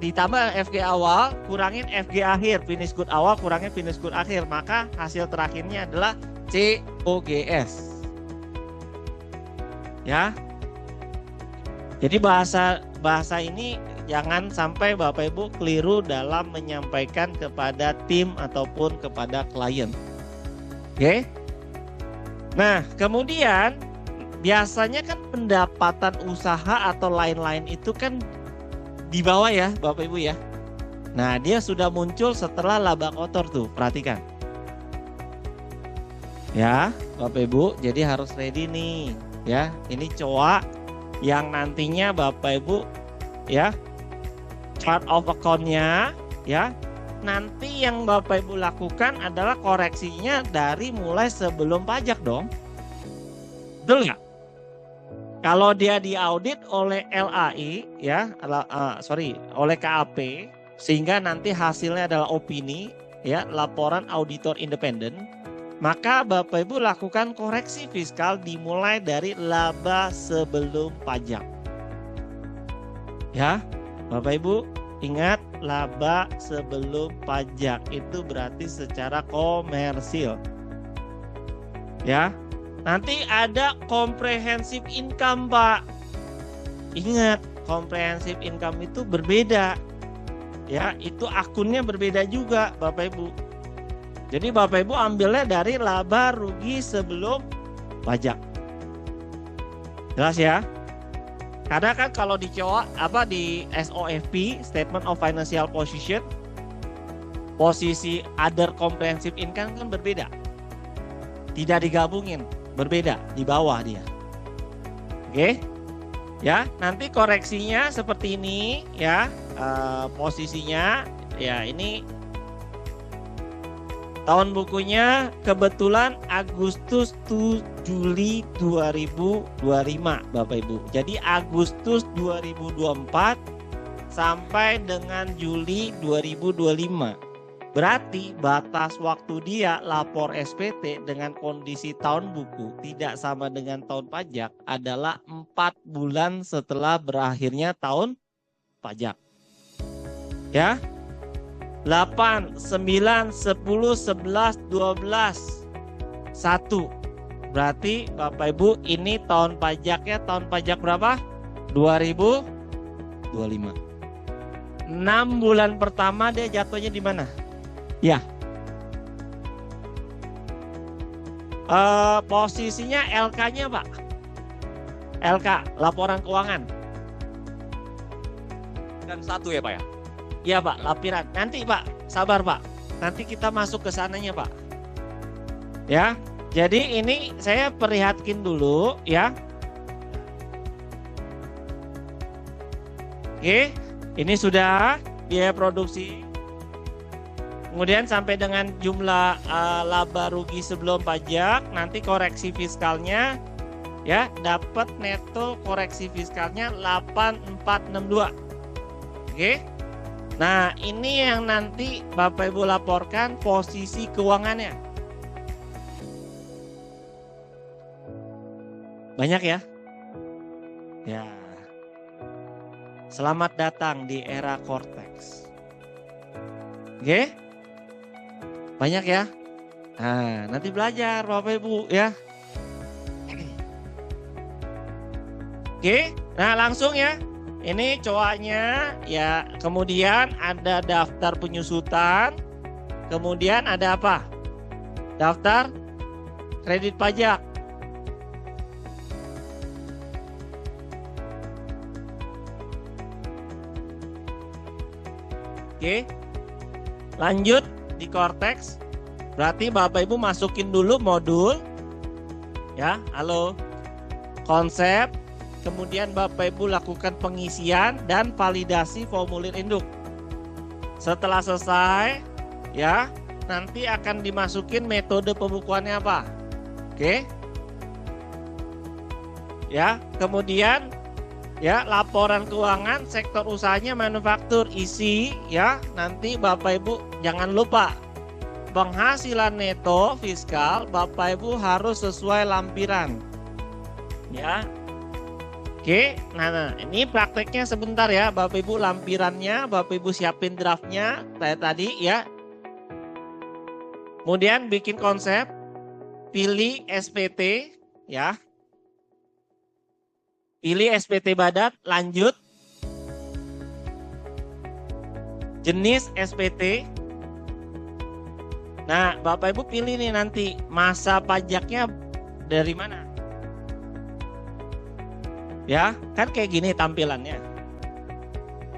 ditambah FG awal kurangin FG akhir, finish good awal kurangin finish good akhir, maka hasil terakhirnya adalah COGS. Ya. Jadi bahasa ini jangan sampai Bapak Ibu keliru dalam menyampaikan kepada tim ataupun kepada klien. Oke. Nah, kemudian biasanya kan pendapatan usaha atau lain-lain itu kan di bawah ya Bapak Ibu ya. Nah, dia sudah muncul setelah laba kotor tuh, perhatikan. Ya, Bapak Ibu, jadi harus ready nih. Ya, ini cowok yang nantinya Bapak Ibu ya, chart of account-nya ya. Nanti yang Bapak Ibu lakukan adalah koreksinya dari mulai sebelum pajak dong. Betul nggak? Kalau dia diaudit oleh LAI ya, oleh KAP, sehingga nanti hasilnya adalah opini ya laporan auditor independen, maka Bapak Ibu lakukan koreksi fiskal dimulai dari laba sebelum pajak. Ya, Bapak Ibu ingat laba sebelum pajak itu berarti secara komersil. Ya, nanti ada comprehensive income, Pak. Ingat, comprehensive income itu berbeda. Ya, itu akunnya berbeda juga, Bapak Ibu. Jadi Bapak Ibu ambilnya dari laba rugi sebelum pajak. Jelas ya? Karena kan kalau di SOFP, Statement of Financial Position, posisi other comprehensive income kan berbeda. Tidak digabungin, berbeda di bawah dia. Oke? Ya, nanti koreksinya seperti ini ya, posisinya ya ini tahun bukunya kebetulan Agustus to Juli 2025 Bapak Ibu. Jadi Agustus 2024 sampai dengan Juli 2025. Berarti batas waktu dia lapor SPT dengan kondisi tahun buku tidak sama dengan tahun pajak adalah 4 bulan setelah berakhirnya tahun pajak. Ya. 8, 9, 10, 11, 12, 1. Berarti Bapak Ibu ini tahun pajaknya tahun pajak berapa? 2025. 6 bulan pertama dia jatuhnya di mana? Ya. Posisinya LK-nya Pak. LK, laporan keuangan. Dan 1 ya Pak ya? Iya Pak, lapiran. Nanti Pak, sabar Pak. Nanti kita masuk ke sananya Pak. Ya, jadi ini saya perlihatkan dulu ya. Oke, ini sudah biaya produksi. Kemudian sampai dengan jumlah laba rugi sebelum pajak, nanti koreksi fiskalnya ya dapat neto koreksi fiskalnya 8462. Oke. Nah, ini yang nanti Bapak Ibu laporkan posisi keuangannya. Banyak ya? Ya. Selamat datang di era Cortex. Oke? Banyak ya? Nah, nanti belajar Bapak Ibu ya. Oke, nah langsung ya. Ini coaknya ya, kemudian ada daftar penyusutan, kemudian ada apa? Daftar kredit pajak. Oke, lanjut di Cortex, berarti Bapak Ibu masukin dulu modul, ya, halo, konsep. Kemudian Bapak Ibu lakukan pengisian dan validasi formulir induk. Setelah selesai, ya, nanti akan dimasukin metode pembukuannya apa? Oke. Ya, kemudian ya laporan keuangan sektor usahanya manufaktur isi ya. Nanti Bapak Ibu jangan lupa penghasilan neto fiskal Bapak Ibu harus sesuai lampiran. Ya. Oke, nah ini prakteknya sebentar ya Bapak Ibu, lampirannya Bapak Ibu siapin draftnya kayak tadi ya. Kemudian bikin konsep, pilih SPT ya. Pilih SPT Badat, lanjut. Jenis SPT. Nah Bapak Ibu pilih nih nanti masa pajaknya dari mana. Ya, kan kayak gini tampilannya.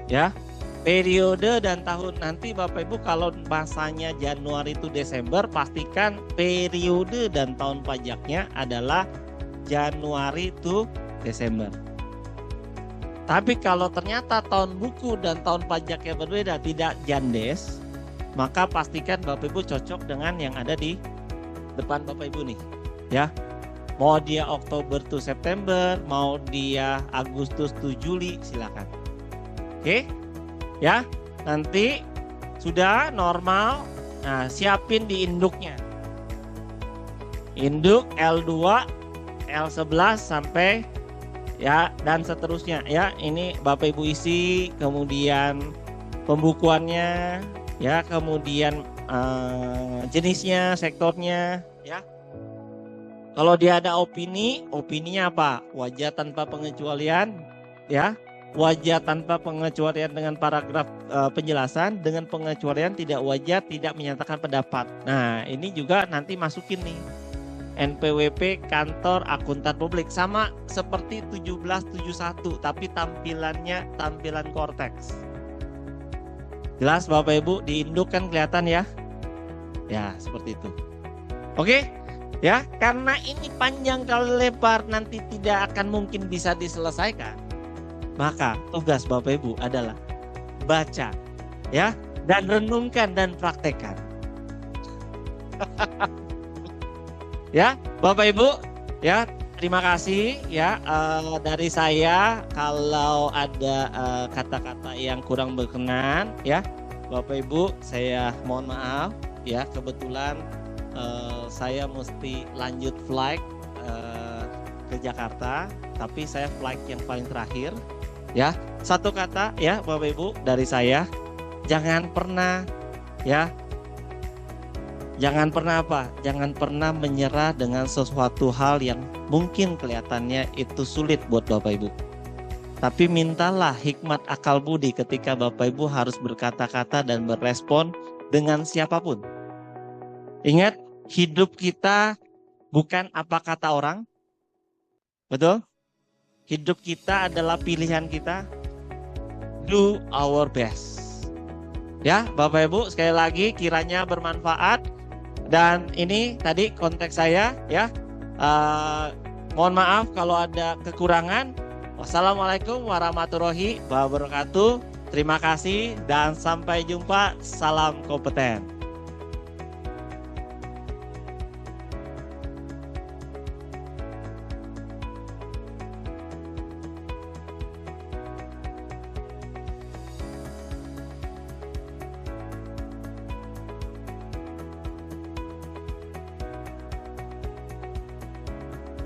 Ya, periode dan tahun. Nanti Bapak Ibu kalau masanya Januari itu Desember, pastikan periode dan tahun pajaknya adalah Januari itu Desember. Tapi kalau ternyata tahun buku dan tahun pajaknya berbeda, tidak jandes, maka pastikan Bapak Ibu cocok dengan yang ada di depan Bapak Ibu nih. Ya. Mau dia Oktober to September, mau dia Agustus to Juli, silakan. Oke, ya nanti sudah normal Nah, siapin di induknya. Induk L2, L11 sampai ya dan seterusnya ya. Ini Bapak Ibu isi, kemudian pembukuannya ya, kemudian jenisnya, sektornya ya. Kalau dia ada opini, opininya apa? Wajar tanpa pengecualian ya. Wajar tanpa pengecualian dengan paragraf penjelasan, dengan pengecualian tidak wajar tidak menyatakan pendapat. Nah, ini juga nanti masukin nih. NPWP kantor akuntan publik sama seperti 1771 tapi tampilannya tampilan Cortex. Jelas Bapak Ibu, di induk kan kelihatan ya? Ya, seperti itu. Oke? Ya, karena ini panjang kali lebar nanti tidak akan mungkin bisa diselesaikan. Maka tugas Bapak Ibu adalah baca ya dan renungkan dan praktekkan. Ya, Bapak Ibu, ya terima kasih ya dari saya. Kalau ada kata-kata yang kurang berkenan ya, Bapak Ibu, saya mohon maaf ya, kebetulan saya mesti lanjut flight ke Jakarta, tapi saya flight yang paling terakhir ya. Satu kata ya Bapak Ibu dari saya, jangan pernah ya, jangan pernah apa? Jangan pernah menyerah dengan sesuatu hal yang mungkin kelihatannya itu sulit buat Bapak Ibu. Tapi mintalah hikmat akal budi ketika Bapak Ibu harus berkata-kata dan berespon dengan siapapun. Ingat, hidup kita bukan apa kata orang. Betul? Hidup kita adalah pilihan kita. Do our best. Ya, Bapak Ibu, sekali lagi kiranya bermanfaat. Dan ini tadi konteks saya ya. Mohon maaf kalau ada kekurangan. Wassalamualaikum warahmatullahi wabarakatuh. Terima kasih dan sampai jumpa. Salam kompeten.